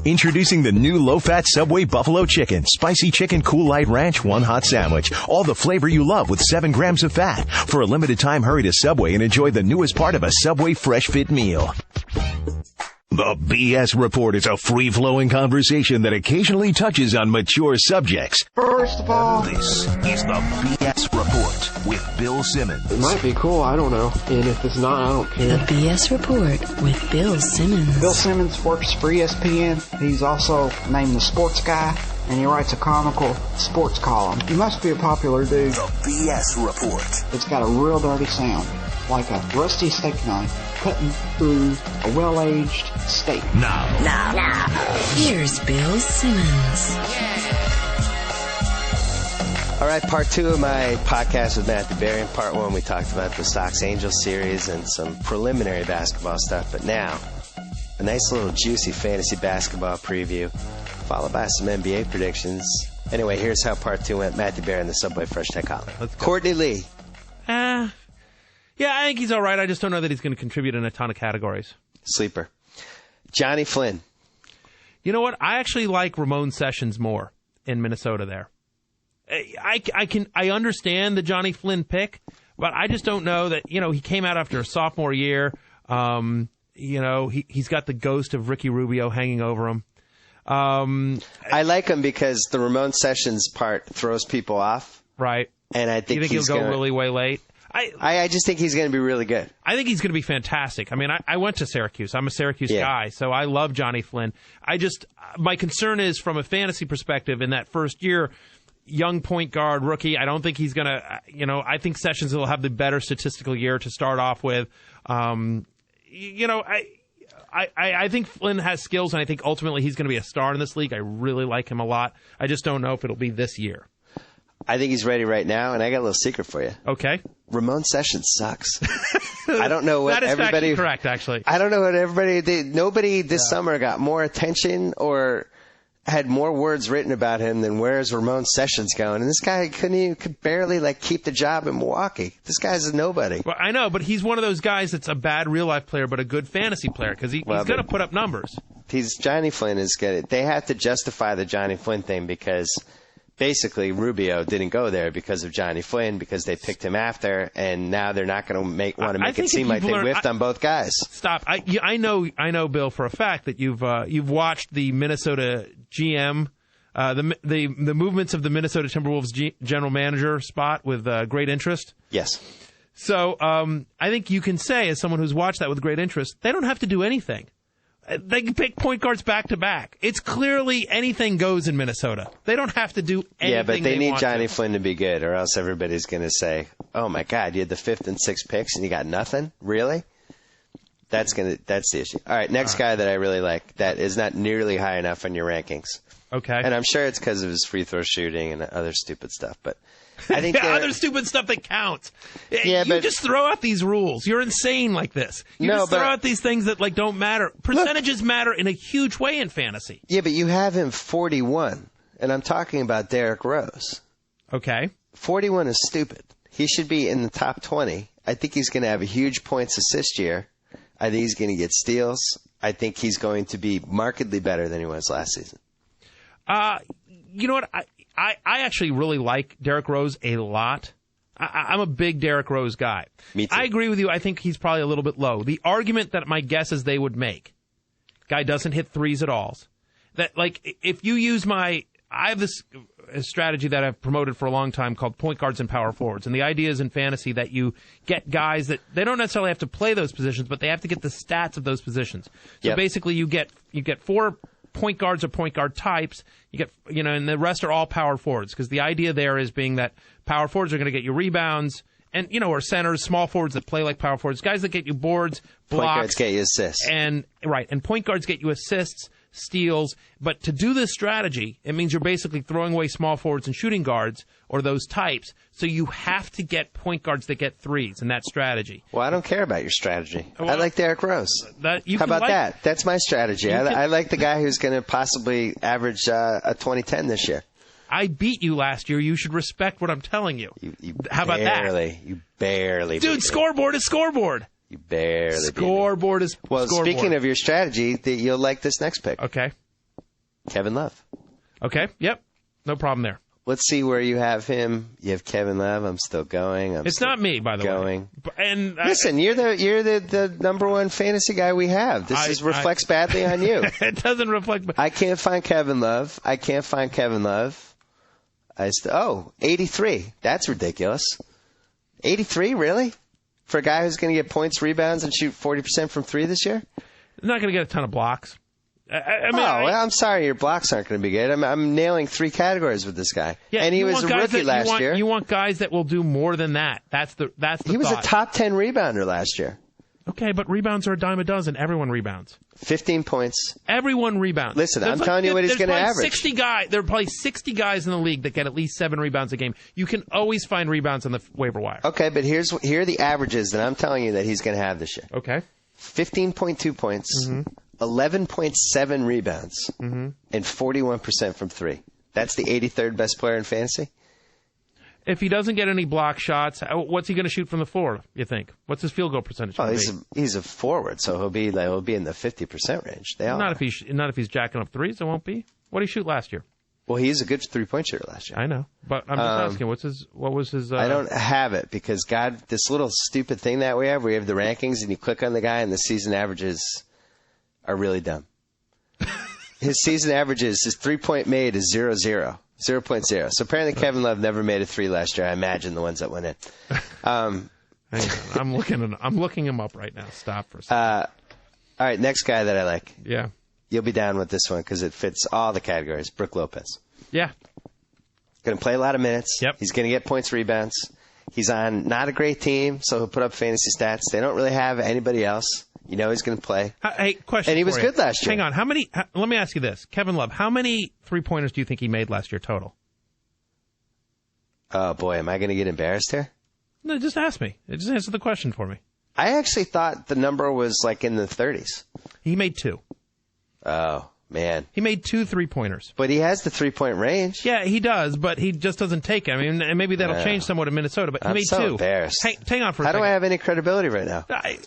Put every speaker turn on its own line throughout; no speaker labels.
Introducing the new low-fat Subway Buffalo Chicken. Spicy chicken, cool light ranch, one hot sandwich. All the flavor you love with 7 grams of fat. For a limited time, hurry to Subway and enjoy the newest part of a Subway Fresh Fit meal. The BS Report is a free-flowing conversation that occasionally touches on mature subjects.
First of all,
This is the BS Report with Bill Simmons.
it might be cool, I don't know. And if it's not, I don't
The
care.
BS Report with Bill Simmons.
Bill Simmons works for ESPN. He's also named the sports guy, and he writes a comical sports column. He must be a popular dude.
The BS Report.
It's got a real dirty sound, like a rusty steak knife cutting through a well-aged steak.
Now.
Here's Bill Simmons.
All right, part 2 of my podcast with Matthew Berry. In part 1, we talked about the Sox-Angels series and some preliminary basketball stuff. But now, a nice little juicy fantasy basketball preview, followed by some NBA predictions. Anyway, here's how part 2 went. Matthew Berry and the Subway Fresh Tech Hotline. Courtney Lee.
Yeah, I think he's all right. I just don't know that he's going to contribute in a ton of categories.
Sleeper. Johnny Flynn.
You know what? I actually like Ramon Sessions more in Minnesota there. I understand the Johnny Flynn pick, but I just don't know that, he came out after a sophomore year. He's got the ghost of Ricky Rubio hanging over him.
I like him because the Ramon Sessions part throws people off.
Right.
And I think
he'll go really way late?
I just think he's going to be really good.
I think he's going to be fantastic. I mean, I went to Syracuse. I'm a Syracuse guy, so I love Johnny Flynn. My concern is from a fantasy perspective in that first year, young point guard, rookie, I don't think he's going to, I think Sessions will have the better statistical year to start off with. I think Flynn has skills, and I think ultimately he's going to be a star in this league. I really like him a lot. I just don't know if it'll be this year.
I think he's ready right now, and I got a little secret for you.
Okay.
Ramon Sessions sucks. I don't know what
that is
everybody.
Correct, actually.
I don't know what everybody did. Nobody this summer got more attention or had more words written about him than where's Ramon Sessions going. And this guy could barely keep the job in Milwaukee. This guy's a nobody.
Well, I know, but he's one of those guys that's a bad real life player, but a good fantasy player because he's going to put up numbers.
Johnny Flynn is good. They have to justify the Johnny Flynn thing because basically Rubio didn't go there because of Johnny Flynn because they picked him after, and now they're not going to want to make it seem like they whiffed on both guys.
Stop. I know, Bill, for a fact that you've watched the Minnesota GM, the movements of the Minnesota Timberwolves general manager spot with great interest.
Yes.
So I think you can say, as someone who's watched that with great interest, they don't have to do anything. They can pick point guards back to back. It's clearly anything goes in Minnesota. They don't have to do anything.
Yeah, but they need Johnny
to.
Flynn to be good, or else everybody's going to say, "Oh my God, you had the 5th and 6th picks and you got nothing." Really? That's the issue. All right, next guy that I really like that is not nearly high enough on your rankings.
Okay.
And I'm sure it's because of his free throw shooting and other stupid stuff, but I think
other stupid stuff that counts.
Yeah,
you just throw out these rules. You're insane like this. Throw out these things that don't matter. Percentages matter in a huge way in fantasy.
Yeah, but you have him 41, and I'm talking about Derrick Rose.
Okay.
41 is stupid. He should be in the top 20. I think he's going to have a huge points assist year. I think he's going to get steals. I think he's going to be markedly better than he was last season.
You know what? I actually really like Derrick Rose a lot. I'm a big Derrick Rose guy.
Me too.
I agree with you. I think he's probably a little bit low. The argument that my guess is they would make, guy doesn't hit threes at all. That if you use I have this strategy that I've promoted for a long time called point guards and power forwards. And the idea is in fantasy that you get guys that they don't necessarily have to play those positions, but they have to get the stats of those positions. So basically you get 4 point guards or point guard types. You get, and the rest are all power forwards because the idea there is being that power forwards are going to get you rebounds and, or centers, small forwards that play like power forwards, guys that get you boards, blocks.
Point guards get you assists.
And point guards get you assists, steals. But to do this strategy, it means you're basically throwing away small forwards and shooting guards or those types. So you have to get point guards that get threes in that strategy.
Well, I don't care about your strategy. I like Derrick Rose. How about that? That's my strategy. I like the guy who's going to possibly average a 20-10 this year.
I beat you last year. You should respect what I'm telling you. How about that?
You barely.
Dude, scoreboard is scoreboard.
You barely.
Scoreboard is
well.
Scoreboard.
Speaking of your strategy, you'll like this next pick.
Okay.
Kevin Love.
Okay. Yep. No problem there.
Let's see where you have him. You have Kevin Love. I'm still going.
It's not me, by the way. And
listen, you're the number one fantasy guy we have. This reflects badly on you.
It doesn't reflect.
I can't find Kevin Love. 83. That's ridiculous. 83, really? For a guy who's going to get points, rebounds, and shoot 40% from three this year?
He's not going to get a ton of blocks.
I'm sorry, your blocks aren't going to be good. I'm nailing 3 categories with this guy.
Yeah,
and he was a rookie last year.
You want guys that will do more than that. That's the
He was
thought.
a top 10 rebounder last year.
Okay, but rebounds are a dime a dozen. Everyone rebounds.
15 points.
Everyone rebounds.
Listen, I'm telling you what he's going to average.
There are probably 60 guys in the league that get at least 7 rebounds a game. You can always find rebounds on the waiver wire.
Okay, but here are the averages that I'm telling you that he's going to have this year.
Okay.
15.2 points, 11.7 rebounds, and 41% from three. That's the 83rd best player in fantasy?
If he doesn't get any block shots, what's he going to shoot from the floor, you think? What's his field goal percentage?
He's a forward, so he'll be in the 50% range.
Not if he's jacking up threes, it won't be. What did he shoot last year?
Well, he's a good three-point shooter last year.
I know, but I'm just asking, what was his?
I don't have it because this little stupid thing that we have the rankings and you click on the guy and the season averages are really dumb. His season averages, his 3-point made is 0.0. So apparently Kevin Love never made a 3 last year. I imagine the ones that went in.
I'm looking him up right now. Stop for a second.
All right, next guy that I like.
Yeah.
You'll be down with this one because it fits all the categories. Brook Lopez.
Yeah.
Going to play a lot of minutes.
Yep.
He's going to get points, rebounds. He's on not a great team, so he'll put up fantasy stats. They don't really have anybody else. You know he's going to play.
Hey, question.
And he was good last year.
Hang on. Let me ask you this. Kevin Love, how many three-pointers do you think he made last year total?
Oh, boy. Am I going to get embarrassed here?
No, just ask me. Just answer the question for me.
I actually thought the number was like in the 30s.
He made 2.
Oh, man.
He made 2 3-pointers.
But he has the 3-point range.
Yeah, he does, but he just doesn't take it. I mean, and maybe that'll change somewhat in Minnesota, but he made 2.
I'm so embarrassed.
Hang on for a second.
How do I have any credibility right now?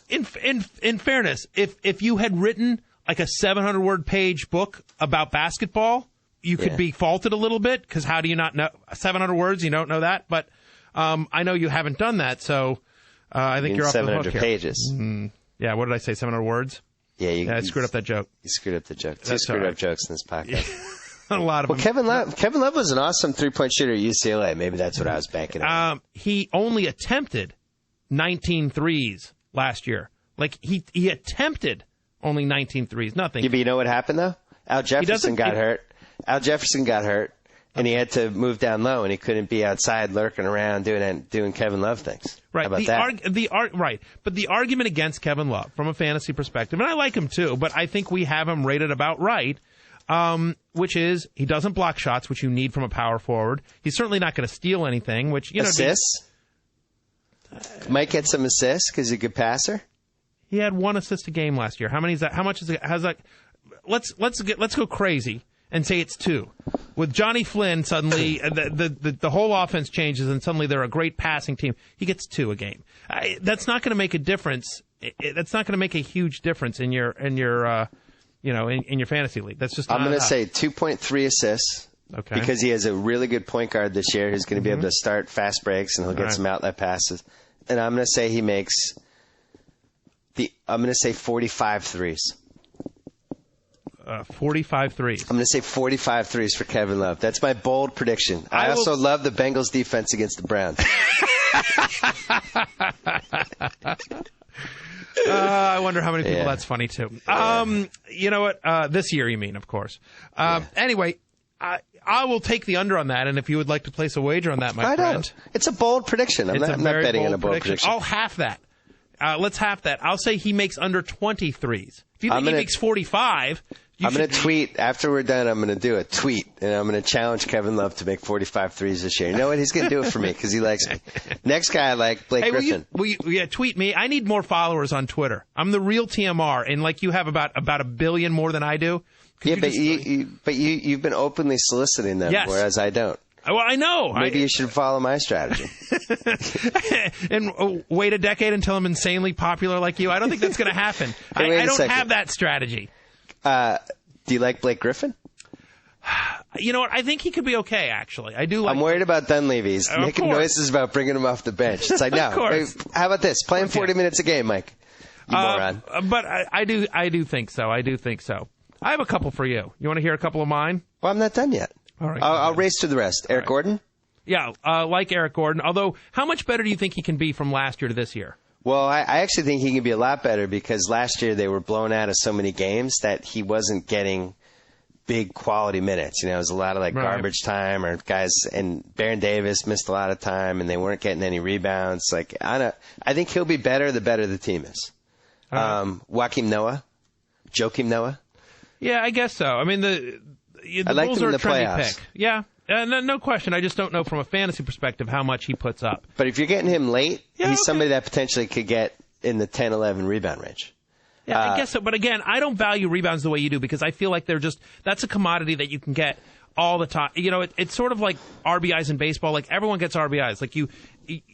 In fairness, if you had written like a 700-word page book about basketball, you could be faulted a little bit, because how do you not know 700 words? You don't know that, but I know you haven't done that, so I think you're off the hook here.
700 pages.
Yeah, what did I say, 700 words?
Yeah,
I screwed up that joke.
You screwed up the joke. Two screwed up jokes in this podcast.
A lot of them.
Kevin Love was an awesome 3-point shooter at UCLA. Maybe that's what I was banking on.
He only attempted 19 threes last year. Like, he attempted only 19 threes. Nothing.
Yeah, but you know what happened, though? Al Jefferson got hurt. And he had to move down low, and he couldn't be outside lurking around doing Kevin Love things.
Right.
How about that?
Right. But the argument against Kevin Love, from a fantasy perspective, and I like him too, but I think we have him rated about right, which is he doesn't block shots, which you need from a power forward. He's certainly not going to steal anything, which,
assists? Might get some assists because he's a good passer.
He had 1 assist a game last year. How many is that? How much is it? How's that? Let's go crazy and say it's 2. With Johnny Flynn, suddenly the whole offense changes, and suddenly they're a great passing team. He gets 2 a game. That's not going to make a difference. That's not going to make a huge difference in your fantasy league. That's just.
I'm going to say 2.3 assists.
Okay.
Because he has a really good point guard this year who's going to be able to start fast breaks, and he'll get some outlet passes. And I'm going to say he makes 45 threes.
45 threes.
I'm going to say 45 threes for Kevin Love. That's my bold prediction. I also love the Bengals defense against the Browns.
I wonder how many people that's funny to. You know what? This year, you mean, of course. Anyway, I will take the under on that, and if you would like to place a wager on that, my friend.
It's a bold prediction. I'm not betting on a bold prediction.
I'll half that. Let's half that. I'll say he makes under 20 threes. If you think he makes 45...
I'm going to tweet, after we're done, I'm going to do a tweet, and I'm going to challenge Kevin Love to make 45 threes this year. You know what? He's going to do it for me because he likes me. Next guy I like, Blake Griffin.
Will you tweet me? I need more followers on Twitter. I'm the real TMR, and like you have about a billion more than I do.
Yeah, but you've been openly soliciting them, whereas I don't.
Well, I know.
Maybe you should follow my strategy.
And wait a decade until I'm insanely popular like you. I don't think that's going to happen. I don't have that strategy.
Do you like Blake Griffin?
You know what? I think he could be okay, actually. I do like
I'm worried about Dunleavy. He's making noises about bringing him off the bench. It's like, no. Hey, how about this? Play him 40 minutes a game, Mike. You moron.
But I do think so. I do think so. I have a couple for you. You want to hear a couple of mine?
Well, I'm not done yet.
All right.
I'll race to the rest. Eric Gordon?
Yeah, like Eric Gordon. Although, how much better do you think he can be from last year to this year?
Well, I actually think he can be a lot better because last year they were blown out of so many games that he wasn't getting big quality minutes. It was a lot of garbage time or guys, and Baron Davis missed a lot of time and they weren't getting any rebounds. I think he'll be better the better the team is. Joakim Noah?
Yeah, I guess so. I mean, the Bulls are a trendy pick. Yeah. No question. I just don't know from a fantasy perspective how much he puts up.
But if you're getting him late, he's somebody that potentially could get in the 10-11 rebound range.
Yeah, I guess so. But again, I don't value rebounds the way you do because I feel like that's a commodity that you can get all the time. It's sort of like RBIs in baseball. Like everyone gets RBIs. Like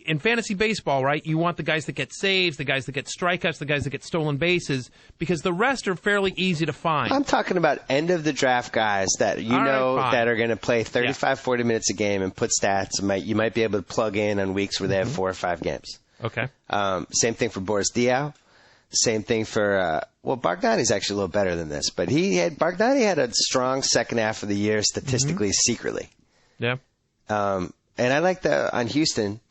in fantasy baseball, right? You want the guys that get saves, the guys that get strikeouts, the guys that get stolen bases, because the rest are fairly easy to find.
I'm talking about end of the draft guys that that are going to play 35, 40 minutes a game and put stats. You might be able to plug in on weeks where they have 4 or 5 games.
Okay.
Same thing for Boris Diaw. Same thing for Bogdani's actually a little better than this, but Bogdani had a strong second half of the year statistically, secretly.
Yeah.
And I like on Houston.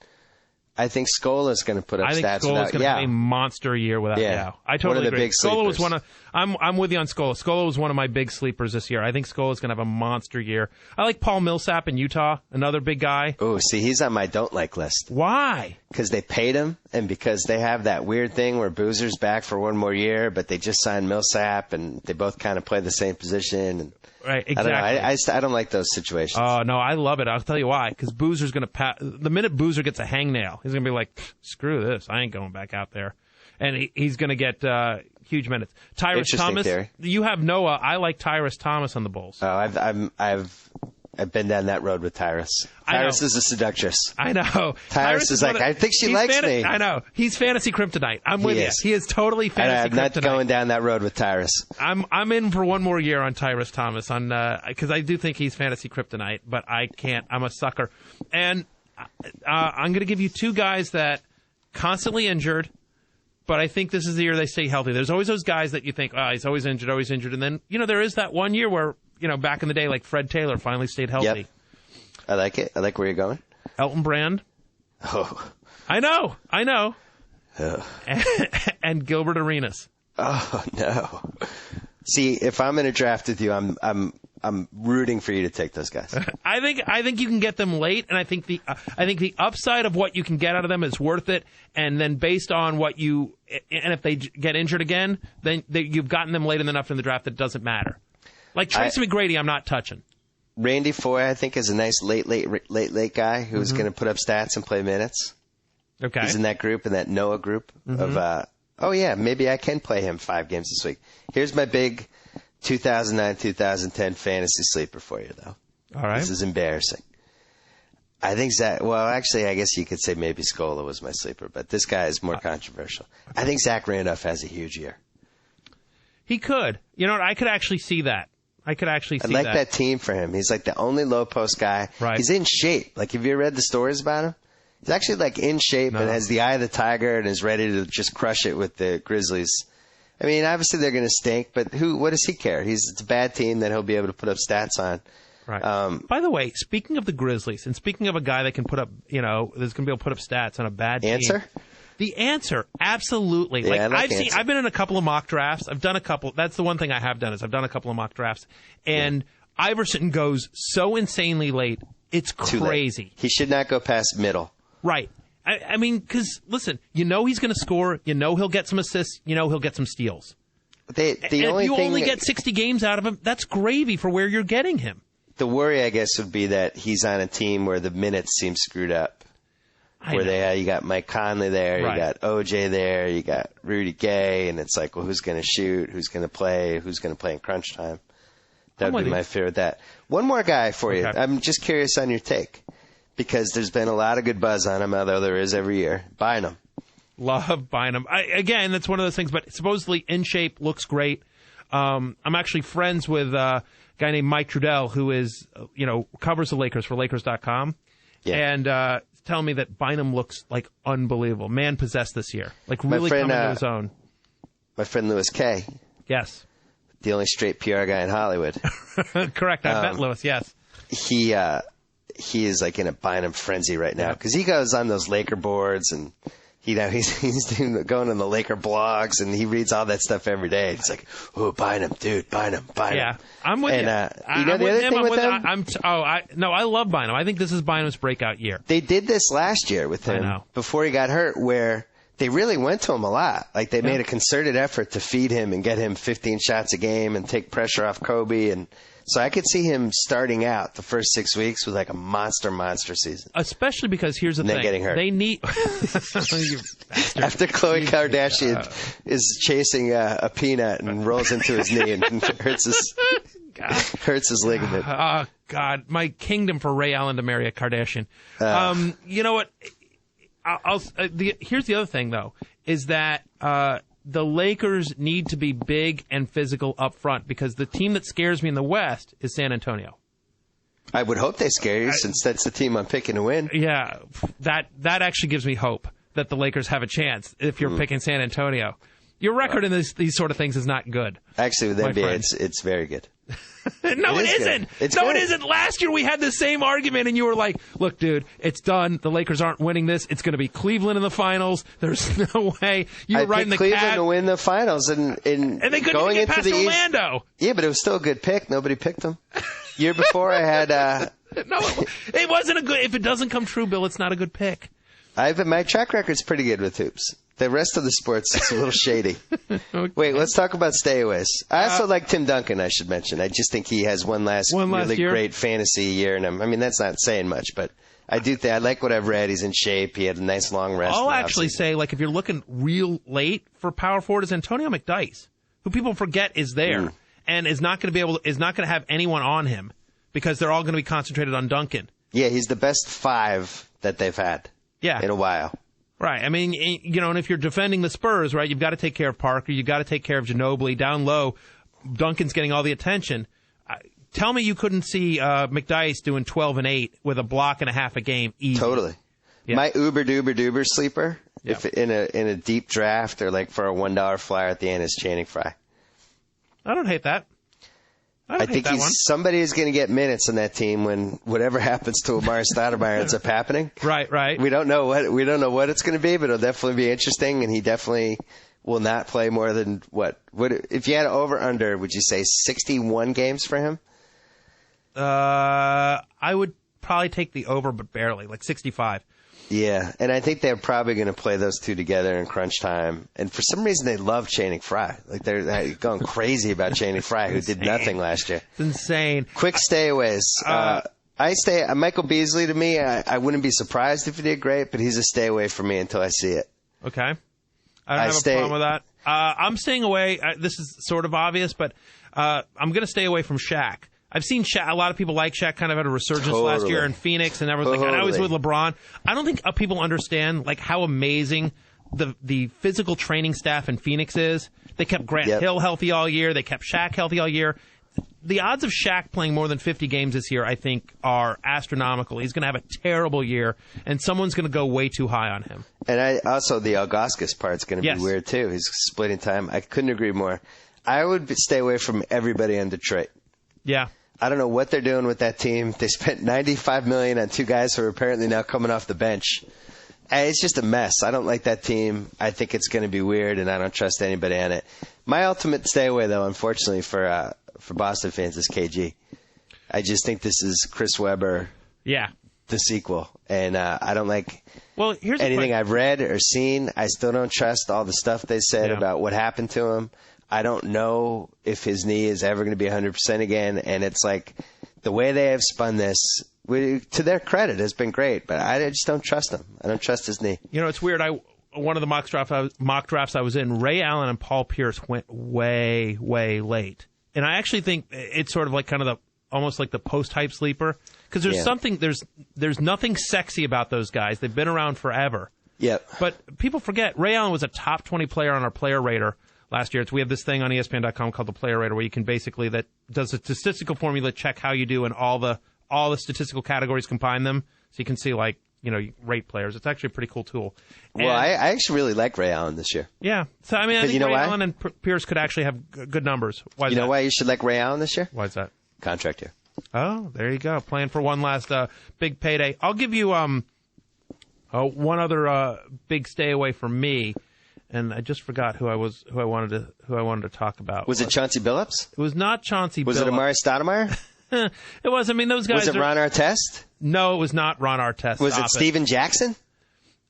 I think Scola's going to put up stats.
I think Scola's going to have a monster year without Diaw. I totally agree.
Big
Scola was one of. I'm with you on Scola. Scola was one of my big sleepers this year. I think Scola's going to have a monster year. I like Paul Millsap in Utah, another big guy.
Oh, see, he's on my don't like list.
Why?
Because they paid him, and because they have that weird thing where Boozer's back for one more year, but they just signed Millsap, and they both kind of play the same position. And
right, exactly.
I don't like those situations.
Oh, no, I love it. I'll tell you why. Because Boozer's going to the minute Boozer gets a hangnail, he's going to be like, screw this. I ain't going back out there. And he's going to get huge minutes. Tyrese Thomas, theory. You have Noah. I like Tyrese Thomas on the Bulls.
Oh, I've been down that road with Tyrese. Tyrese is a seductress.
I know.
Tyrese is I think she likes me.
I know. He's fantasy kryptonite. I'm with you. He is totally fantasy kryptonite.
I'm not going down that road with Tyrese.
I'm in for one more year on Tyrese Thomas because I do think he's fantasy kryptonite, but I can't. I'm a sucker. And I'm going to give you 2 guys that constantly injured, but I think this is the year they stay healthy. There's always those guys that you think, he's always injured. And then, there is that one year where, back in the day, like Fred Taylor finally stayed healthy.
Yep. I like it. I like where you're going.
Elton Brand.
Oh.
I know.
Oh.
And Gilbert Arenas.
Oh, no. See, if I'm in a draft with you, I'm rooting for you to take those guys.
I think you can get them late, and I think the upside of what you can get out of them is worth it. And then based on and if they get injured again, then you've gotten them late enough in the draft that it doesn't matter. Like Tracy McGrady, I'm not touching.
Randy Foye, I think, is a nice late guy who's going to put up stats and play minutes.
Okay,
he's in that group, in that Noah group of. Maybe I can play him 5 games this week. Here's my big 2009-2010 fantasy sleeper for you, though.
All right.
This is embarrassing. I think Zach. Well, actually, I guess you could say maybe Scola was my sleeper, but this guy is more controversial. I think Zach Randolph has a huge year.
He could. You know what? I could actually see that. I like
that team for him. He's like the only low post guy.
Right.
He's in shape. Like, have you read the stories about him? He's actually like in shape and has the eye of the tiger and is ready to just crush it with the Grizzlies. I mean, obviously they're going to stink, but what does he care? It's a bad team that he'll be able to put up stats on.
Right. By the way, speaking of the Grizzlies and speaking of a guy that can put up, there's going to be able to put up stats on a bad team.
Answer?
The answer, absolutely.
Yeah,
I've been in a couple of mock drafts. I've done a couple. That's the one thing I have done is I've done a couple of mock drafts. And Iverson goes so insanely late. It's crazy.
He should not go past middle.
Right. I mean, because, listen, he's going to score. He'll get some assists. He'll get some steals.
If you
only get 60 games out of him, that's gravy for where you're getting him.
The worry, I guess, would be that he's on a team where the minutes seem screwed up. You got Mike Conley there, you got OJ there, you got Rudy Gay, and it's like, well, who's going to shoot, who's going to play in crunch time? That would be my fear with that. One more guy for you. I'm just curious on your take, because there's been a lot of good buzz on him, although there is every year. Bynum.
Love Bynum. Again, that's one of those things, but supposedly in shape, looks great. I'm actually friends with a guy named Mike Trudell, who is, covers the Lakers for Lakers.com. Yeah. And telling me that Bynum looks like unbelievable. Man possessed this year. Like really coming to his own.
My friend Louis K.
Yes.
The only straight PR guy in Hollywood.
Correct. I met Louis, yes.
He is like in a Bynum frenzy right now because he goes on those Laker boards and he's going on the Laker blogs and he reads all that stuff every day. He's like, "Oh, Bynum, dude, Bynum."
Yeah, I'm with you.
You know the other thing with them?
I love Bynum. I think this is Bynum's breakout year.
They did this last year with him before he got hurt, where they really went to him a lot. Like they made a concerted effort to feed him and get him 15 shots a game and take pressure off Kobe. And so I could see him starting out the first 6 weeks with like a monster season.
Especially because here's the thing.
Then getting hurt.
They need...
After Khloe Kardashian is chasing a peanut and rolls into his knee and hurts his ligament.
Oh, God. My kingdom for Ray Allen to marry a Kardashian. You know what? Here's the other thing, though, is that the Lakers need to be big and physical up front because the team that scares me in the West is San Antonio.
I would hope they scare you since that's the team I'm picking to win.
Yeah, that actually gives me hope that the Lakers have a chance if you're picking San Antonio. Your record in these sort of things is not good.
Actually, with NBA, it's very good.
No, it isn't. It isn't. Last year we had the same argument, and you were like, "Look, dude, it's done. The Lakers aren't winning this. It's going to be Cleveland in the finals. There's no way." You were right in the
Cleveland to win the finals, and
they couldn't
going
get
into
past
the
Orlando.
East, yeah, but it was still a good pick. Nobody picked them. Year before, I had.
No, it wasn't a good. If it doesn't come true, Bill, it's not a good pick.
My track record's pretty good with hoops. The rest of the sports is a little shady. Okay. Wait, let's talk about stayaways. I also like Tim Duncan, I should mention. I just think he has one last year. Great fantasy year. And I mean, that's not saying much, but I do think I like what I've read. He's in shape. He had a nice long rest.
I'll actually say, like, if you're looking real late for power forward, is Antonio McDyess, who people forget is there and is not going to have anyone on him because they're all going to be concentrated on Duncan.
Yeah, he's the best 5 that they've had in a while.
Right. I mean, and if you're defending the Spurs, right, you've got to take care of Parker. You've got to take care of Ginobili. Down low, Duncan's getting all the attention. Tell me you couldn't see McDyess doing 12 and 8 with a block and a half a game easy.
Totally. Yeah. My uber sleeper, if in a deep draft or like for a $1 flyer at the end, is Channing Frye.
I don't hate that.
I think somebody is going to get minutes on that team when whatever happens to Amari Stoudemire ends up happening.
Right.
We don't know what it's going to be, but it'll definitely be interesting. And he definitely will not play more than what if you had over under? Would you say 61 games for him?
I would probably take the over, but barely, like 65.
Yeah, and I think they're probably going to play those two together in crunch time. And for some reason, they love Channing Frye. Like they're going crazy about Channing Frye, who did nothing last year.
It's insane.
Quick stayaways. Michael Beasley, to me, I wouldn't be surprised if he did great, but he's a stay away for me until I see it.
Okay. I don't have a problem with that. I'm staying away. This is sort of obvious, but I'm going to stay away from Shaq. I've seen Shaq. A lot of people like Shaq. Kind of had a resurgence last year in Phoenix, and everyone's like, "I was with LeBron." I don't think people understand like how amazing the physical training staff in Phoenix is. They kept Grant Hill healthy all year. They kept Shaq healthy all year. The odds of Shaq playing more than 50 games this year, I think, are astronomical. He's going to have a terrible year, and someone's going to go way too high on him.
And also the Ilgauskas part's going to be weird too. He's splitting time. I couldn't agree more. I would stay away from everybody in Detroit.
Yeah.
I don't know what they're doing with that team. They spent $95 million on 2 guys who are apparently now coming off the bench. It's just a mess. I don't like that team. I think it's going to be weird, and I don't trust anybody on it. My ultimate stay away, though, unfortunately for Boston fans, is KG. I just think this is Chris Webber, the sequel, and I don't like anything I've read or seen. I still don't trust all the stuff they said about what happened to him. I don't know if his knee is ever going to be 100% again, and it's like the way they have spun this, to their credit, has been great, but I just don't trust him. I don't trust his knee.
You know, it's weird. One of the mock drafts I was in, Ray Allen and Paul Pierce went way, way late, and I actually think it's sort of like kind of almost like the post-hype sleeper, because there's nothing sexy about those guys. They've been around forever.
Yep.
But people forget Ray Allen was a top 20 player on our player rater last year. We have this thing on ESPN.com called the Player Rater, where you can basically that does a statistical formula check how you do in all the statistical categories, combine them, so you can see rate players. It's actually a pretty cool tool.
Well, I actually really like Ray Allen this year.
Yeah, so I think
you know
Ray
why?
Allen and Pierce could actually have good numbers. Why is
You know
that?
why you should like Ray Allen this year?
Why is that?
Contract year.
Oh, there you go. Playing for one last big payday. I'll give you one other big stay away from me, and I just forgot who I wanted to talk about.
Was it Chauncey Billups?
It was not Chauncey.
Was
Billups.
it Amari Stoudemire?
It was. I mean, those guys.
Was it Ron Artest?
No, it was not Ron Artest.
Was it Steven Jackson?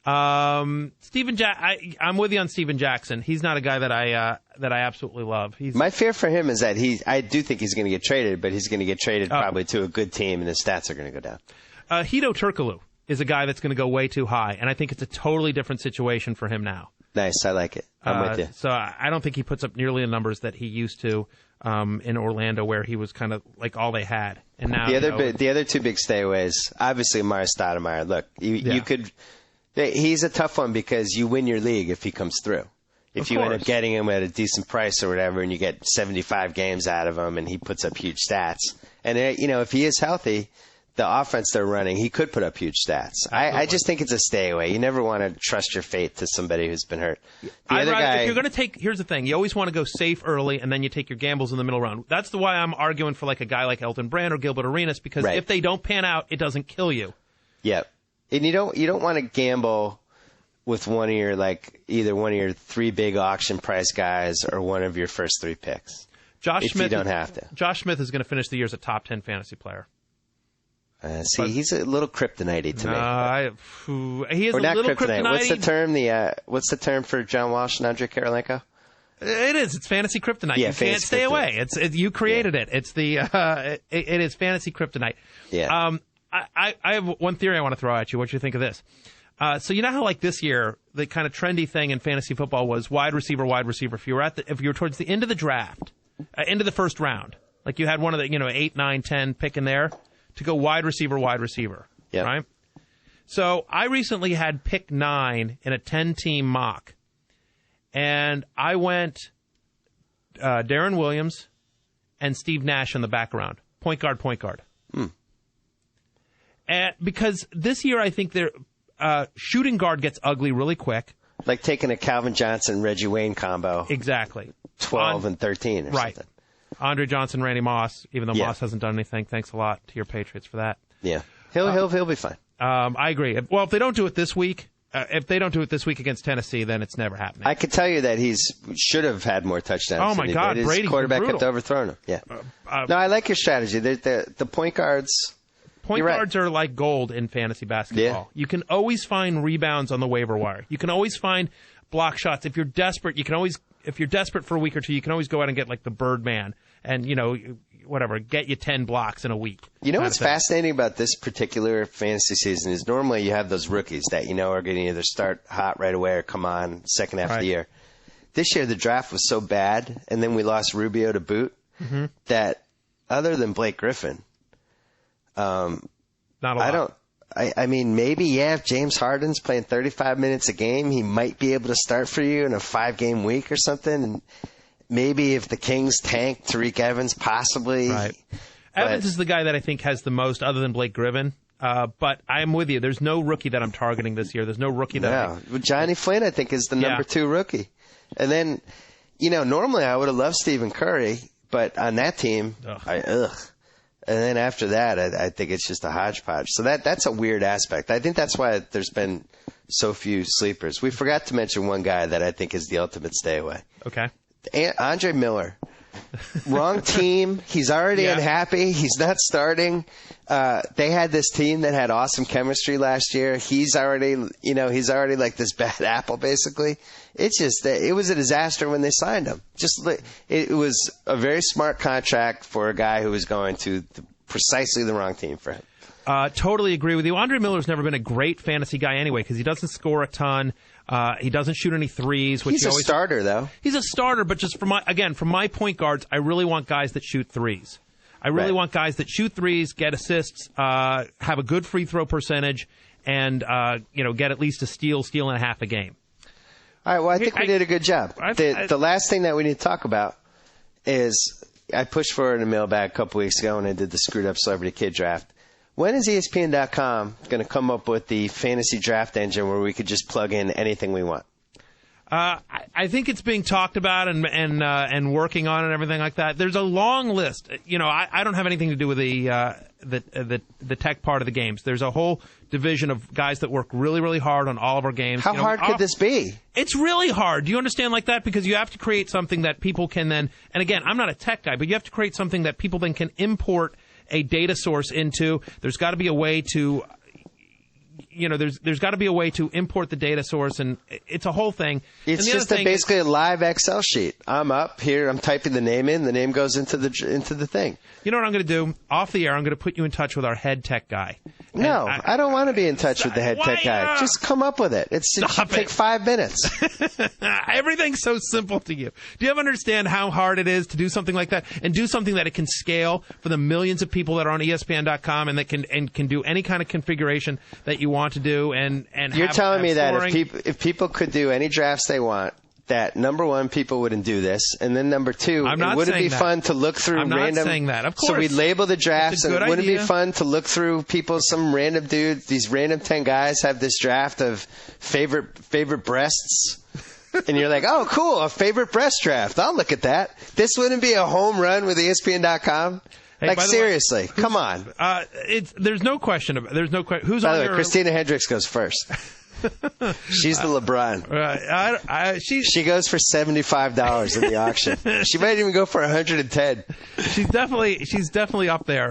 I'm with you on Steven Jackson. He's not a guy that I absolutely love.
My fear for him is that I do think he's going to get traded, but he's going to get traded probably to a good team, and his stats are going to go down.
Hito Turkoglu is a guy that's going to go way too high, and I think it's a totally different situation for him now.
Nice, I like it. I'm with you.
So I don't think he puts up nearly the numbers that he used to in Orlando, where he was kind of like all they had. And now
the other two big stayaways, obviously Amari Stoudemire. Look, you could. He's a tough one because you win your league if he comes through. If you end up getting him at a decent price or whatever, and you get 75 games out of him, and he puts up huge stats. And if he is healthy, the offense they're running, he could put up huge stats. I just think it's a stay away. You never want to trust your fate to somebody who's been hurt.
If you're going to take, here's the thing: you always want to go safe early, and then you take your gambles in the middle round. That's why I'm arguing for like a guy like Elton Brand or Gilbert Arenas, because if they don't pan out, it doesn't kill you.
Yep. And you don't want to gamble with either one of your three big auction price guys or one of your first three picks.
Smith,
you don't have to.
Josh Smith is going to finish the year as a top 10 fantasy player.
He's a little kryptonite to
me. He is a little kryptonite.
What's the term for John Walsh and Andre Karolinko?
It is. It's fantasy kryptonite.
Yeah,
you can't stay away. You created it. It's it is fantasy kryptonite.
Yeah.
I have one theory I want to throw at you. What do you think of this? So you know how like this year the kind of trendy thing in fantasy football was wide receiver. If you were towards the end of the draft, end of the first round, like you had one of the 8, 9, 10 pick in there to go wide receiver.
Yep.
Right. So I recently had pick 9 in a 10-team mock, and I went Darren Williams and Steve Nash in the background, point guard. And because this year I think their shooting guard gets ugly really quick.
Like taking a Calvin Johnson, Reggie Wayne combo.
Exactly.
12 and 13 or something.
Andre Johnson, Randy Moss, even though Moss hasn't done anything. Thanks a lot to your Patriots for that.
Yeah. He'll be fine.
I agree. Well, if they don't do it this week, against Tennessee, then it's never happening.
I could tell you that he should have had more touchdowns.
Oh, my God.
His quarterback kept overthrowing him. Yeah. No, I like your strategy. The point guards...
Point guards are like gold in fantasy basketball.
Yeah.
You can always find rebounds on the waiver wire. You can always find block shots. If you're desperate, if you're desperate for a week or two, you can always go out and get like the Birdman and, get you 10 blocks in a week.
You know what's fascinating about this particular fantasy season is normally you have those rookies that are going to either start hot right away or come on second half of the year. This year the draft was so bad, and then we lost Rubio to boot, that other than Blake Griffin,
not a lot.
I mean, maybe, if James Harden's playing 35 minutes a game, he might be able to start for you in a 5-game week or something. And maybe if the Kings tank, Tariq Evans possibly.
Right. Evans is the guy that I think has the most other than Blake Griffin. But I'm with you. There's no rookie that I'm targeting this year. There's no rookie that
Johnny Flynn, I think, is the number 2 rookie. And then, normally I would have loved Stephen Curry, but on that team, And then after that, I think it's just a hodgepodge. So that's a weird aspect. I think that's why there's been so few sleepers. We forgot to mention one guy that I think is the ultimate stay away.
Okay.
Andre Miller. Wrong team. He's already unhappy. He's not starting. They had this team that had awesome chemistry last year. He's already like this bad apple, basically. It was a disaster when they signed him. It was a very smart contract for a guy who was going to precisely the wrong team for him.
Totally agree with you. Andre Miller's never been a great fantasy guy anyway because he doesn't score a ton. He doesn't shoot any threes.
He's a starter, though.
He's a starter, but just from my point guards, I really want guys that shoot threes. I really want guys that shoot threes, get assists, have a good free throw percentage, and get at least a steal and a half a game.
All right, well, I think we did a good job. The last thing that we need to talk about is I pushed for it in a mailbag a couple weeks ago when I did the Screwed Up Celebrity Kid Draft. When is ESPN.com going to come up with the fantasy draft engine where we could just plug in anything we want?
I think it's being talked about and working on and everything like that. There's a long list. You know, I don't have anything to do with the tech part of the games. There's a whole division of guys that work really, really hard on all of our games.
How hard could this be?
It's really hard. Do you understand like that? Because you have to create something that people can then, and again, I'm not a tech guy, but you have to create something that people then can import a data source into. There's got to be a way to, you know, there's got to be a way to import the data source, and it's a whole thing.
It's just basically a live Excel sheet. I'm up here. I'm typing the name in. The name goes into the thing.
You know what I'm going to do? Off the air, I'm going to put you in touch with our head tech guy.
No, I don't want to be in touch with the head tech guy. Just come up with it. It should take 5 minutes.
Everything's so simple to you. Do you ever understand how hard it is to do something like that and do something that it can scale for the millions of people that are on ESPN.com and that can do any kind of configuration that you want to do? And
you're telling me that if people could do any drafts they want, that number one, people wouldn't do this, and then number two, it wouldn't be fun to look through random.
I'm not saying that. Of course.
So we'd label the drafts, and it wouldn't be fun to look through some random dude. These random 10 guys have this draft of favorite breasts, and you're like, oh, cool, a favorite breast draft. I'll look at that. This wouldn't be a home run with ESPN.com. Hey, like, seriously, come on.
There's no question about. There's no question. Who's
by
on
the way, Christina Hendricks goes first. She's the LeBron. She goes for $75 in the auction. She might even go for $110.
She's definitely up there.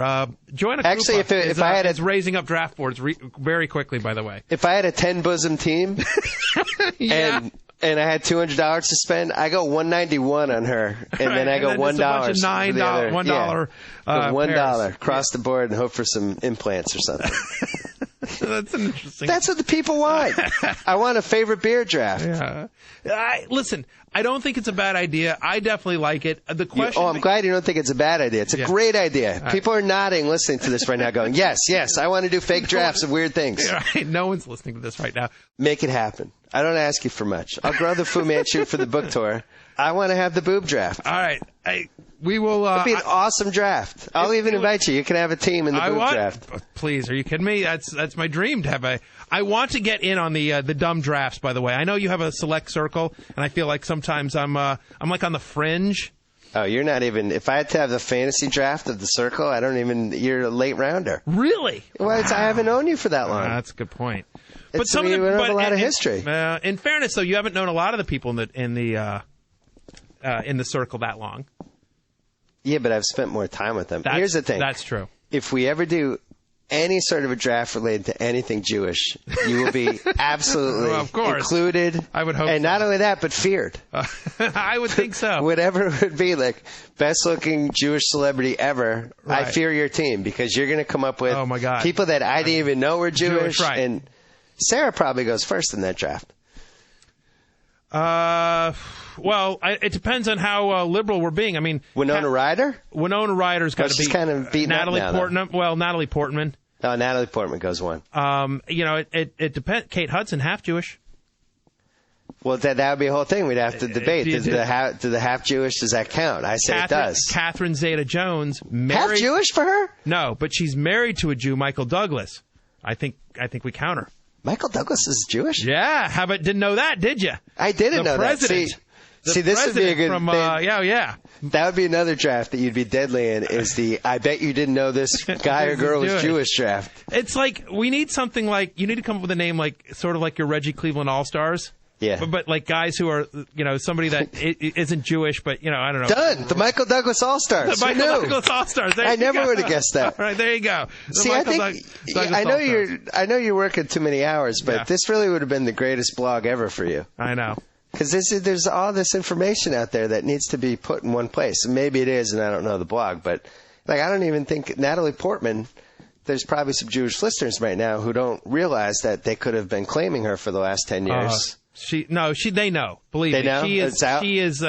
Joanna
actually, if I had
is raising up draft boards very quickly. By the way,
if I had a 10 bosom team,
yeah.
and I had $200 to spend, I go $191 on her, and then I go $1.
$1.
$1 across the board and hope for some implants or something.
That's an interesting.
That's what the people want. I want a favorite beer draft.
Yeah. Listen, I don't think it's a bad idea. I definitely like it. The question.
I'm glad you don't think it's a bad idea. It's a great idea. People are nodding, listening to this right now, going, "Yes, I want to do fake drafts of weird things."
Right. No one's listening to this right now.
Make it happen. I don't ask you for much. I'll grow the Fu Manchu for the book tour. I want to have the boob draft.
All right. We will.
It'll be an awesome draft. I'll even invite you. You can have a team in the boob draft.
Please, are you kidding me? That's my dream to have I want to get in on the dumb drafts. By the way, I know you have a select circle, and I feel like sometimes I'm like on the fringe.
Oh, you're not even. If I had to have the fantasy draft of the circle, I don't even. You're a late rounder.
Really?
Well, I haven't known you for that long.
That's a good point.
But some of them have a lot of history.
In fairness, though, you haven't known a lot of the people in the circle that long.
Yeah, but I've spent more time with them. Here's the thing.
That's true.
If we ever do any sort of a draft related to anything Jewish, you will be absolutely included.
I would hope.
And not only that, but feared.
I would think so.
Whatever it would be, like best looking Jewish celebrity ever, right. I fear your team because you're going to come up with people that I didn't even know were Jewish.
Right.
And Sarah probably goes first in that draft.
Well, it depends on how liberal we're being. I mean,
Winona Ryder?
Winona Ryder's got to be
kind of beaten
Natalie
up now,
Portman. Well, Natalie Portman.
Oh, Natalie Portman goes one.
You know, it depends. Kate Hudson, half Jewish.
Well, that would be a whole thing we'd have to debate. Do the half Jewish, does that count? I say it does.
Catherine Zeta-Jones married.
Half Jewish for her?
No, but she's married to a Jew, Michael Douglas. I think we count her.
Michael Douglas is Jewish?
Yeah. How about didn't know that, did you?
I didn't know that. See, this would be a good
thing.
That would be another draft that you'd be deadly in, is the I bet you didn't know this guy or girl was Jewish draft.
It's like, we need something like, you need to come up with a name like, sort of like your Reggie Cleveland All-Stars.
Yeah.
But like guys who are, you know, somebody that isn't Jewish, but, you know, I don't know.
Done. The Michael Douglas All-Stars.
The Michael Douglas All-Stars.
I never would have guessed that.
All right, there you go.
See, I know you're working too many hours, but this really would have been the greatest blog ever for you.
I know.
Because there's all this information out there that needs to be put in one place. And maybe it is, and I don't know the blog, but like I don't even think Natalie Portman. There's probably some Jewish listeners right now who don't realize that they could have been claiming her for the last 10 years.
They know. Believe me.
Know? She
is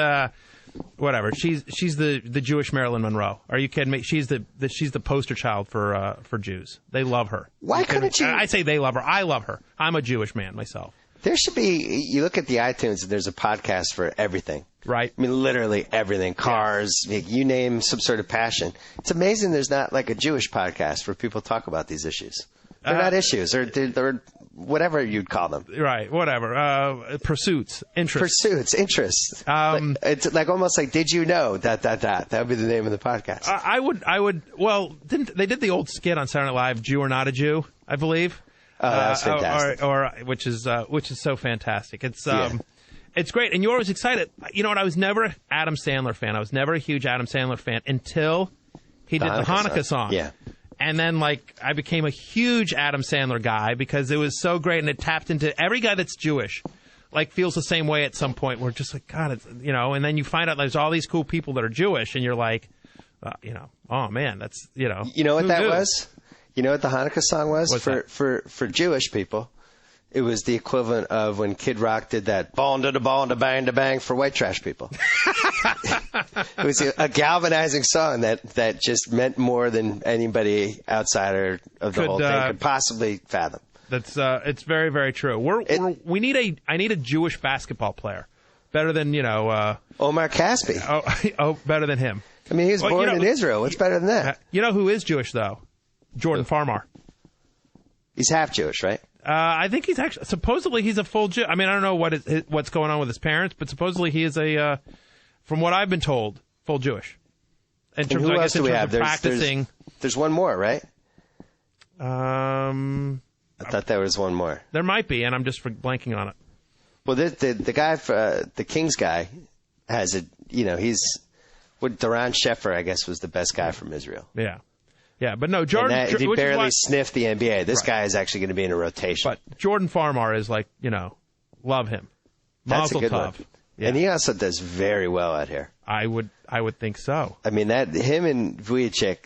whatever. She's the Jewish Marilyn Monroe. Are you kidding me? She's the poster child for Jews. They love her.
Why couldn't you?
I say they love her. I love her. I'm a Jewish man myself.
There should be, you look at the iTunes, there's a podcast for everything.
Right.
I mean, literally everything. Cars, you name some sort of passion. It's amazing there's not like a Jewish podcast where people talk about these issues. They're not issues, or they're whatever you'd call them.
Right, whatever. Pursuits, interests.
Interests. It's like almost like, did you know, ... That would be the name of the podcast.
I would, well, they did the old skit on Saturday Night Live, Jew or Not a Jew, I believe.
Oh, that's fantastic.
Which is so fantastic. It's great, and you're always excited. You know what? I was never an Adam Sandler fan. I was never a huge Adam Sandler fan until he did the Hanukkah song.
Yeah.
And then, like, I became a huge Adam Sandler guy because it was so great, and it tapped into every guy that's Jewish, like, feels the same way at some point. We're just like, God, it's, you know, and then you find out there's all these cool people that are Jewish, and you're like, you know, oh, man, that's, you know.
You know what that
knew?
was? You know what the Hanukkah song was?
What's
For Jewish people, it was the equivalent of when Kid Rock did that ball to bang to bang for white trash people. It was a galvanizing song that just meant more than anybody outsider of the whole thing could possibly fathom.
That's it's very, very true. I need a Jewish basketball player, better than
Omar Caspi.
Better than him.
I mean, he was born in Israel. What's better than that?
You know who is Jewish though? Jordan Farmar.
He's half Jewish, right?
I think he's actually supposedly he's a full Jew. I mean, I don't know what's going on with his parents, but supposedly he is from what I've been told, full Jewish. In terms
who
of,
else do we have?
Practicing.
There's one more, right?
I
thought there was one more.
There might be, and I'm just blanking on it.
Well, the guy, the Kings guy, has he's Duran Sheffer, I guess, was the best guy from Israel.
Yeah. Yeah, but no, Jordan...
he barely sniffed the NBA. This guy is actually going to be in a rotation.
But Jordan Farmar is like, love him.
That's a good one.
Yeah.
And he also does very well out here.
I would think so.
I mean, him and Vujicic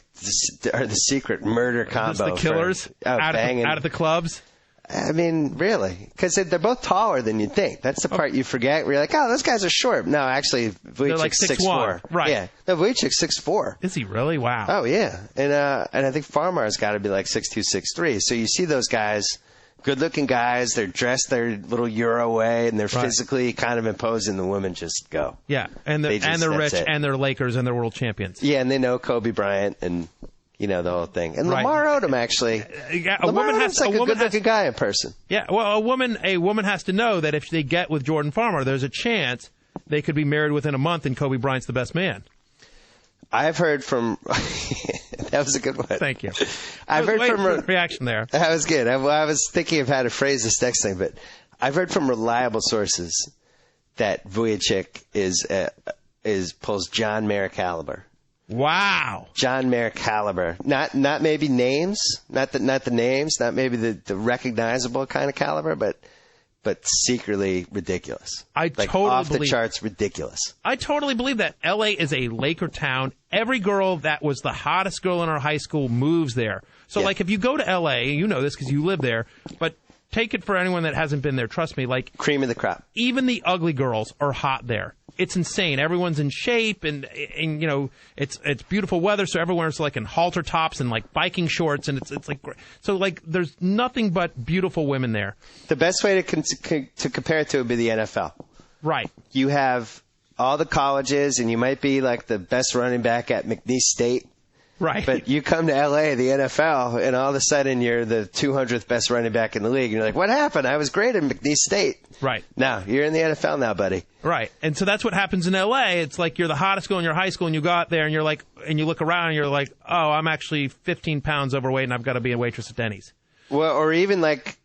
are the secret murder combo.
Just the killers out of the clubs?
I mean, really. Because they're both taller than you'd think. That's the part you forget. Where you're like, oh, those guys are short. No, actually, Vujicic's
like 6'1". Right.
Yeah. No, Vujicic's 6'4".
Is he really? Wow.
Oh, yeah. And I think Farmar's got to be like 6'2", 6'3". So you see those guys, good-looking guys. They're dressed their little Euro way, and they're physically kind of imposing. The women just go.
Yeah, and they're rich, and they're Lakers, and they're world champions.
Yeah, and they know Kobe Bryant, and the whole thing. And Lamar Odom, actually. Lamar Odom's like a good-looking guy in person.
Yeah, well, a woman has to know that if they get with Jordan Farmar, there's a chance they could be married within a month, and Kobe Bryant's the best man.
I've heard from... That was a good one.
Thank you.
I've heard from...
reaction there.
That was good. I was thinking of how to phrase this next thing, but I've heard from reliable sources that Vujicic pulls John Mayer caliber.
Wow.
John Mayer caliber. Not maybe names, not the names, not maybe the recognizable kind of caliber, but secretly ridiculous.
Totally
off the charts ridiculous.
I totally believe that. LA is a Laker town. Every girl that was the hottest girl in our high school moves there. So like if you go to LA, you know this because you live there, but take it for anyone that hasn't been there, trust me, like
cream of the crop.
Even the ugly girls are hot there. It's insane. Everyone's in shape, and it's beautiful weather, so everyone's like in halter tops and like biking shorts, and it's like so like there's nothing but beautiful women there.
The best way to compare it to would be the NFL.
Right.
You have all the colleges, and you might be like the best running back at McNeese State.
Right.
But you come to LA, the NFL, and all of a sudden you're the 200th best running back in the league. And you're like, what happened? I was great at McNeese State.
Right.
Now, you're in the NFL now, buddy.
Right. And so that's what happens in LA. It's like you're the hottest girl in your high school, and you go out there, and you're like, and you look around, and you're like, oh, I'm actually 15 pounds overweight, and I've got to be a waitress at Denny's.
Well, or even like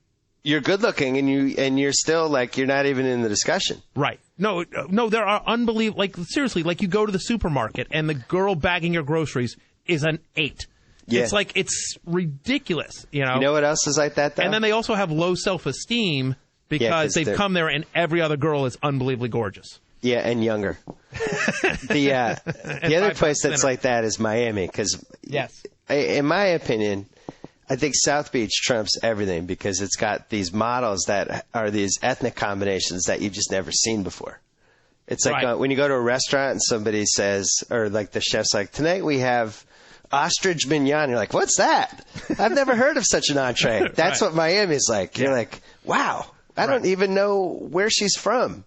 you're good looking, and you're still like you're not even in the discussion.
Right. No, there are unbelievable, like seriously, like you go to the supermarket, and the girl bagging your groceries is an 8. Yeah. It's like, it's ridiculous,
You know what else is like that, though?
And then they also have low self-esteem because they've come there and every other girl is unbelievably gorgeous.
Yeah, and younger. The other place that's like that is Miami because, in my opinion, I think South Beach trumps everything because it's got these models that are these ethnic combinations that you've just never seen before. It's like when you go to a restaurant and somebody says, or like the chef's like, tonight we have ostrich mignon. You're like, what's that? I've never heard of such an entree. That's what Miami's like. You're like, wow. I don't even know where she's from.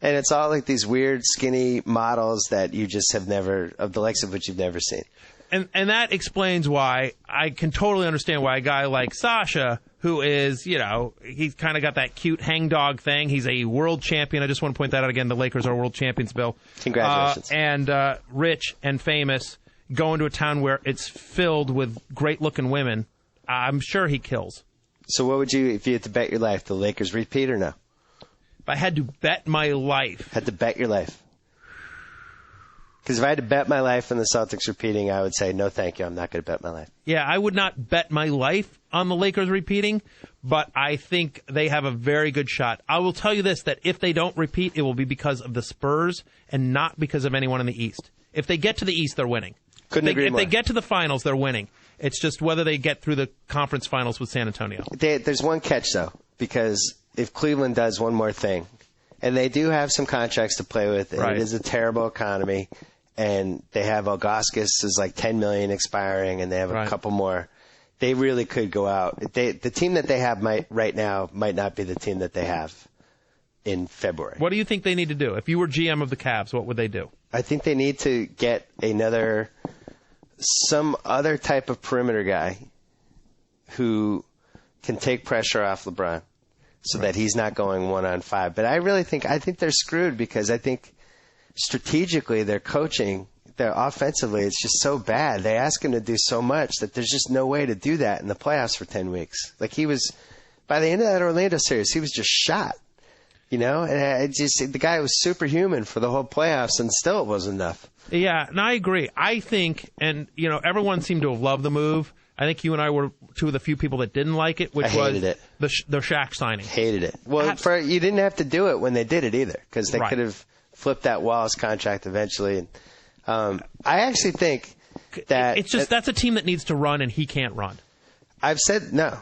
And it's all like these weird, skinny models that you just have never, of the likes of which you've never seen.
And that explains why I can totally understand why a guy like Sasha, who is, he's kind of got that cute hangdog thing. He's a world champion. I just want to point that out again. The Lakers are world champions, Bill.
Congratulations.
And rich and famous, going to a town where it's filled with great-looking women. I'm sure he kills.
So what would you, if you had to bet your life, the Lakers repeat or no?
If I had to bet my life.
Had to bet your life. Because if I had to bet my life on the Celtics repeating, I would say, no, thank you. I'm not going to bet my life.
Yeah, I would not bet my life on the Lakers repeating, but I think they have a very good shot. I will tell you this, that if they don't repeat, it will be because of the Spurs and not because of anyone in the East. If they get to the East, they're winning.
Couldn't agree more.
If they get to the finals, they're winning. It's just whether they get through the conference finals with San Antonio.
There's one catch, though, because if Cleveland does one more thing, and they do have some contracts to play with, and
right.
It is a terrible economy, and they have Augustus is like $10 million expiring, and they have a couple more. They really could go out. The team that they have right now might not be the team that they have in February.
What do you think they need to do? If you were GM of the Cavs, what would they do?
I think they need to get some other type of perimeter guy who can take pressure off LeBron so that he's not going 1-on-5. But I think they're screwed because I think strategically their coaching, their offensively, it's just so bad. They ask him to do so much that there's just no way to do that in the playoffs for 10 weeks. Like by the end of that Orlando series, he was just shot. And the guy was superhuman for the whole playoffs, and still it wasn't enough.
Yeah, and I agree. I think, and everyone seemed to have loved the move. I think you and I were two of the few people that didn't like it, which was the Shaq signing.
Hated it. Well, you didn't have to do it when they did it either, because they could have flipped that Wallace contract eventually. And I actually think that
it's just that's a team that needs to run, and he can't run.
I've said no.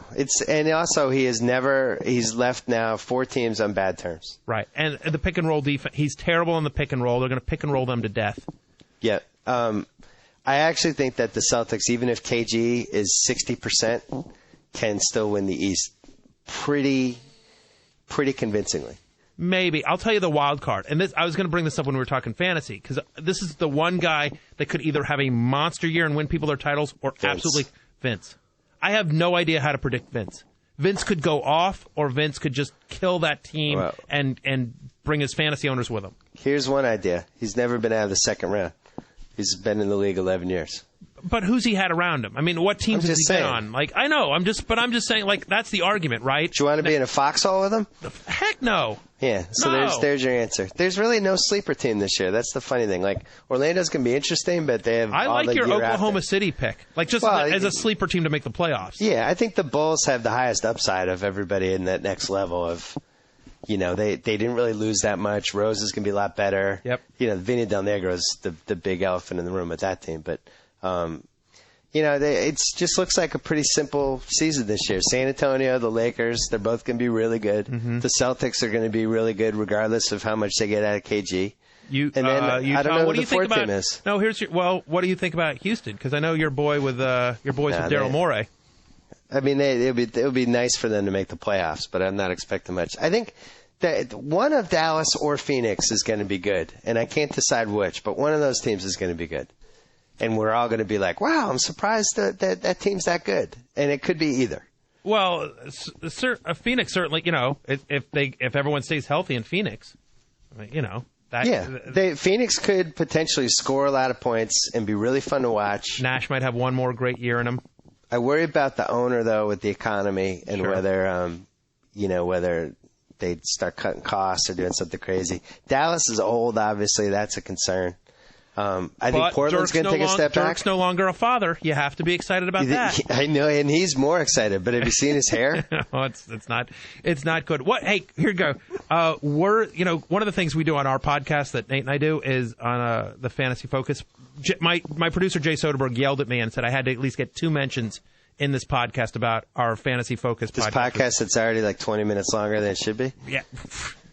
And also he's left now 4 teams on bad terms.
Right. And the pick and roll defense, he's terrible in the pick and roll. They're going to pick and roll them to death.
Yeah. I actually think that the Celtics, even if KG is 60%, can still win the East pretty convincingly.
Maybe. I'll tell you the wild card. And I was going to bring this up when we were talking fantasy, because this is the one guy that could either have a monster year and win people their titles or absolutely Vince. I have no idea how to predict Vince. Vince could go off, or Vince could just kill that team and bring his fantasy owners with him.
Here's one idea. He's never been out of the second round. He's been in the league 11 years.
But who's he had around him? I mean, what teams has he been on? Like, I know. I'm just saying, like, that's the argument, right?
Do you want to be in a foxhole with him?
Heck no.
Yeah. So there's your answer. There's really no sleeper team this year. That's the funny thing. Like, Orlando's going to be interesting, but they have.
I like your Oklahoma City pick, like just as a sleeper team to make the playoffs.
Yeah, I think the Bulls have the highest upside of everybody in that next level of. They didn't really lose that much. Rose is going to be a lot better.
Yep.
Vinny Del Negro is the big elephant in the room with that team. But, it just looks like a pretty simple season this year. San Antonio, the Lakers, they're both going to be really good. Mm-hmm. The Celtics are going to be really good regardless of how much they get out of KG.
And
then I don't know who the fourth team is.
No, what do you think about Houston? Because I know your boys with Daryl Morey.
I mean, it would be nice for them to make the playoffs, but I'm not expecting much. I think that one of Dallas or Phoenix is going to be good, and I can't decide which, but one of those teams is going to be good. And we're all going to be like, wow, I'm surprised that team's that good. And it could be either.
Well, Phoenix certainly, if everyone stays healthy in Phoenix,
Phoenix could potentially score a lot of points and be really fun to watch.
Nash might have one more great year in him.
I worry about the owner, though, with the economy and whether they'd start cutting costs or doing something crazy. Dallas is old, obviously. That's a concern. I think Portland's going to take a step back.
Dirk's no longer a father. You have to be excited about that.
I know, and he's more excited. But have you seen his hair?
No, it's not good. What? Hey, here you go. One of the things we do on our podcast that Nate and I do is on the Fantasy Focus. My producer Jay Soderbergh yelled at me and said I had to at least get 2 mentions in this podcast about our Fantasy Focus podcast.
This podcast that's already like 20 minutes longer than it should be?
Yeah,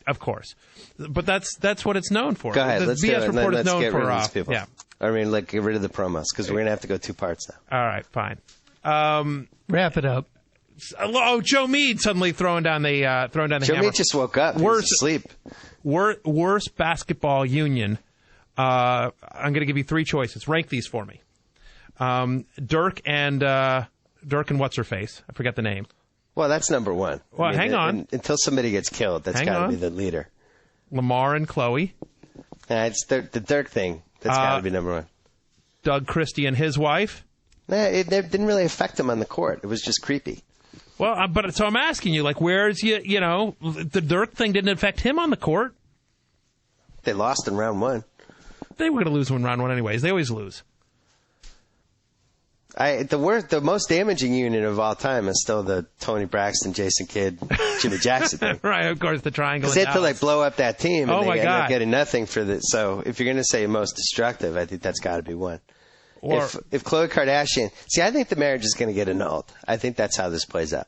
of course. But that's what it's known for.
Go ahead.
The BS report is known for
these people.
Yeah.
I mean, get rid of the promos because we're going to have to go 2 parts now.
All right, fine.
Wrap it up.
Oh, Joe Meade suddenly throwing down the hammer.
Joe Meade just woke up. He was asleep.
Worst basketball union. I'm going to give you 3 choices. Rank these for me. Dirk and what's her face? I forget the name.
Well, that's number 1.
Well, hang on.
Until somebody gets killed, that's got to be the leader.
Lamar and Chloe.
It's the Dirk thing. That's got to be number 1.
Doug Christie and his wife.
It didn't really affect him on the court. It was just creepy.
Well, so I'm asking you, like, where's the Dirk thing didn't affect him on the court.
They lost in round 1.
They were going to lose in round 1 anyways. They always lose.
The most damaging union of all time is still the Tony Braxton, Jason Kidd, Jimmy Jackson thing.
Right, of course, the triangle.
Because they had to like blow up that team, and they ended up getting nothing for the. So if you're going to say most destructive, I think that's got to be one. Or if Khloe Kardashian, I think the marriage is going to get annulled. I think that's how this plays out.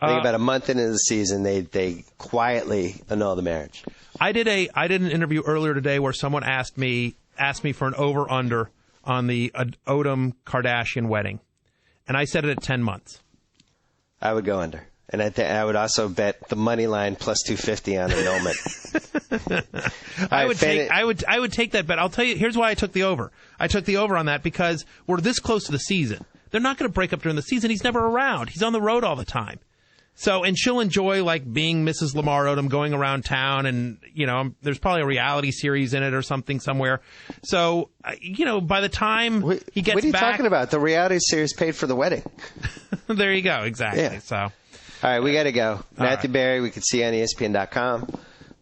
I think about a month into the season, they quietly annul the marriage.
I did an interview earlier today where someone asked me for an over/under on the Odom Kardashian wedding, and I set it at 10 months.
I would go under, and I would also bet the money line plus 250 on annulment.
I would take that bet. I'll tell you. Here's why I took the over. I took the over on that because we're this close to the season. They're not going to break up during the season. He's never around. He's on the road all the time. So, and she'll enjoy like being Mrs. Lamar Odom, going around town, and there's probably a reality series in it or something somewhere. So, by the time he gets back,
what are you talking about? The reality series paid for the wedding.
There you go, exactly. Yeah. So,
all right, we got to go. Matthew Berry, we can see on ESPN.com.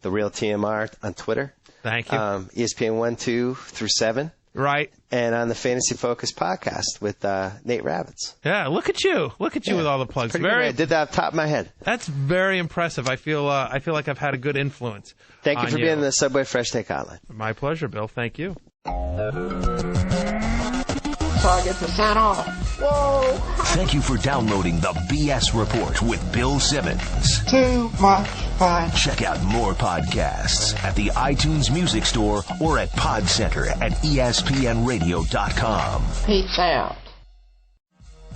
The Real TMR on Twitter.
Thank you.
ESPN 1, 2 through 7.
Right.
And on the Fantasy Focus podcast with Nate Ravitz.
Yeah, look at you. Look at you with all the plugs.
I did that off the top of my head.
That's very impressive. I feel like I've had a good influence.
Thank you for being in the Subway Fresh Take Hotline.
My pleasure, Bill. Thank you.
So I get the sign off. Whoa!
Thank you for downloading the BS Report with Bill Simmons.
Too much fun.
Check out more podcasts at the iTunes Music Store or at Pod Center at ESPNRadio.com.
Peace out.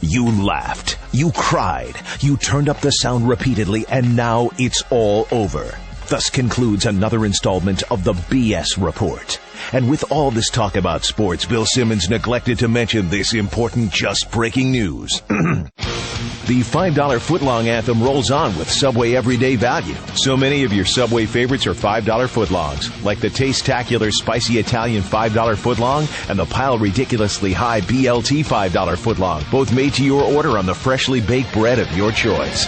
You laughed. You cried. You turned up the sound repeatedly, and now it's all over. Thus concludes another installment of the BS Report. And with all this talk about sports, Bill Simmons neglected to mention this important just breaking news. The $5 footlong anthem rolls on with Subway Everyday Value. So many of your Subway favorites are $5 footlongs, like the Taste-tacular Spicy Italian $5 footlong and the Pile Ridiculously High BLT $5 footlong, both made to your order on the freshly baked bread of your choice.